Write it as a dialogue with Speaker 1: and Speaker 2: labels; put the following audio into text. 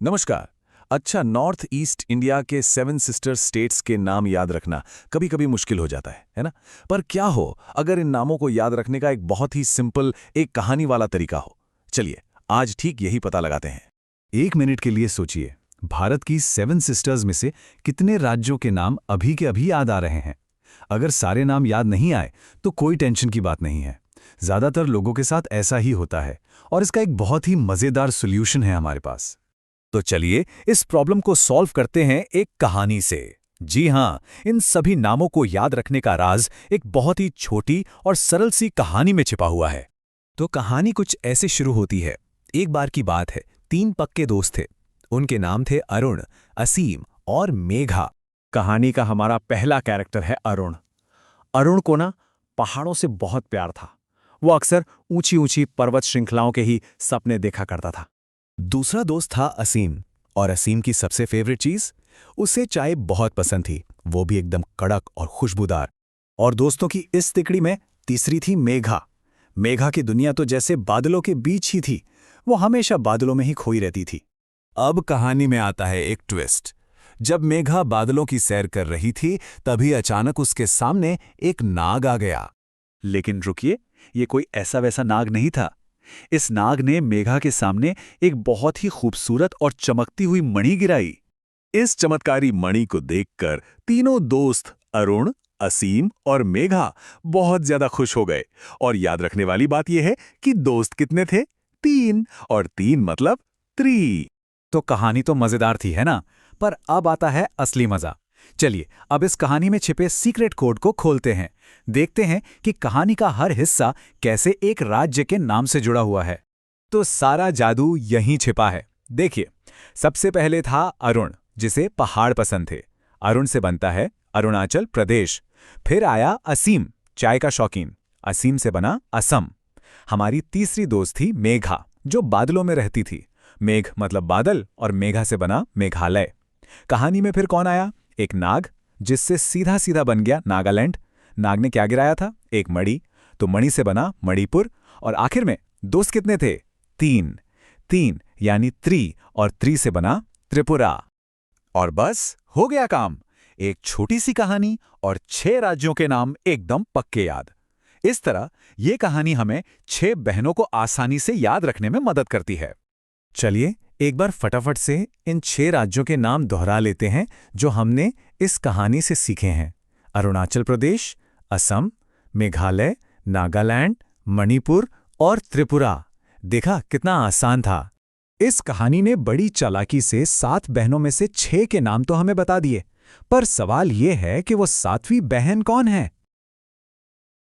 Speaker 1: नमस्कार। अच्छा, north east India के 7 सिस्टर स्टेट्स के नाम याद रखना कभी कभी मुश्किल हो जाता है ना? पर क्या हो अगर इन नामों को याद रखने का एक बहुत ही सिंपल, एक कहानी वाला तरीका हो? चलिए, आज ठीक यही पता लगाते हैं। 1 मिनट के लिए सोचिए, भारत की 7 सिस्टर्स में से कितने राज्यों के नाम अभी के अभी याद आ रहे हैं? अगर सारे नाम याद नहीं आए तो कोई टेंशन की बात नहीं है। ज्यादातर लोगों के साथ ऐसा ही होता है और इसका एक बहुत ही मजेदार सॉल्यूशन है हमारे पास। तो चलिए इस प्रॉब्लम को सॉल्व करते हैं एक कहानी से। जी हाँ, इन सभी नामों को याद रखने का राज एक बहुत ही छोटी और सरल सी कहानी में छिपा हुआ है। तो कहानी कुछ ऐसे शुरू होती है। एक बार की बात है, 3 पक्के दोस्त थे। उनके नाम थे अरुण, असीम और मेघा। कहानी का हमारा पहला कैरेक्टर है अरुण। अरुण को ना पहाड़ों से बहुत प्यार था। वो अक्सर ऊंची ऊंची पर्वत श्रृंखलाओं के ही सपने देखा करता था। दूसरा दोस्त था असीम, और असीम की सबसे फेवरेट चीज, उसे चाय बहुत पसंद थी, वो भी एकदम कड़क और खुशबूदार। और दोस्तों की इस तिकड़ी में तीसरी थी मेघा। मेघा की दुनिया तो जैसे बादलों के बीच ही थी, वो हमेशा बादलों में ही खोई रहती थी। अब कहानी में आता है एक ट्विस्ट। जब मेघा बादलों की सैर कर रही थी, तभी अचानक उसके सामने एक नाग आ गया। लेकिन रुकिए, ये कोई ऐसा वैसा नाग नहीं था। इस नाग ने मेघा के सामने एक बहुत ही खूबसूरत और चमकती हुई मणि गिराई। इस चमत्कारी मणि को देखकर तीनों दोस्त अरुण, असीम और मेघा बहुत ज्यादा खुश हो गए। और याद रखने वाली बात यह है कि दोस्त कितने थे? 3, और 3 मतलब 3। तो कहानी तो मजेदार थी, है ना? पर अब आता है असली मजा। चलिए अब इस कहानी में छिपे सीक्रेट कोड को खोलते हैं। देखते हैं कि कहानी का हर हिस्सा कैसे एक राज्य के नाम से जुड़ा हुआ है। तो सारा जादू यहीं छिपा है। देखिए, सबसे पहले था अरुण, जिसे पहाड़ पसंद थे। अरुण से बनता है अरुणाचल प्रदेश। फिर आया असीम, चाय का शौकीन। असीम से बना असम। हमारी तीसरी दोस्त थी मेघा, जो बादलों में रहती थी। मेघ मतलब बादल, और मेघा से बना मेघालय। कहानी में फिर कौन आया? एक नाग, जिससे सीधा सीधा बन गया नागालैंड। नाग ने क्या गिराया था? एक मणि, तो मणि से बना मणिपुर। और आखिर में दोस्त कितने थे? 3। 3 यानी और त्रि से बना त्रिपुरा। और बस हो गया काम। एक छोटी सी कहानी और 6 राज्यों के नाम एकदम पक्के याद। इस तरह ये कहानी हमें 6 बहनों को आसानी से याद रखने में मदद करती है। चलिए एक बार फटाफट से इन 6 राज्यों के नाम दोहरा लेते हैं जो हमने इस कहानी से सीखे हैं। अरुणाचल प्रदेश, असम, मेघालय, नागालैंड, मणिपुर और त्रिपुरा। देखा कितना आसान था। इस कहानी ने बड़ी चालाकी से 7 बहनों में से 6 के नाम तो हमें बता दिए, पर सवाल ये है कि वो 7वीं बहन कौन है?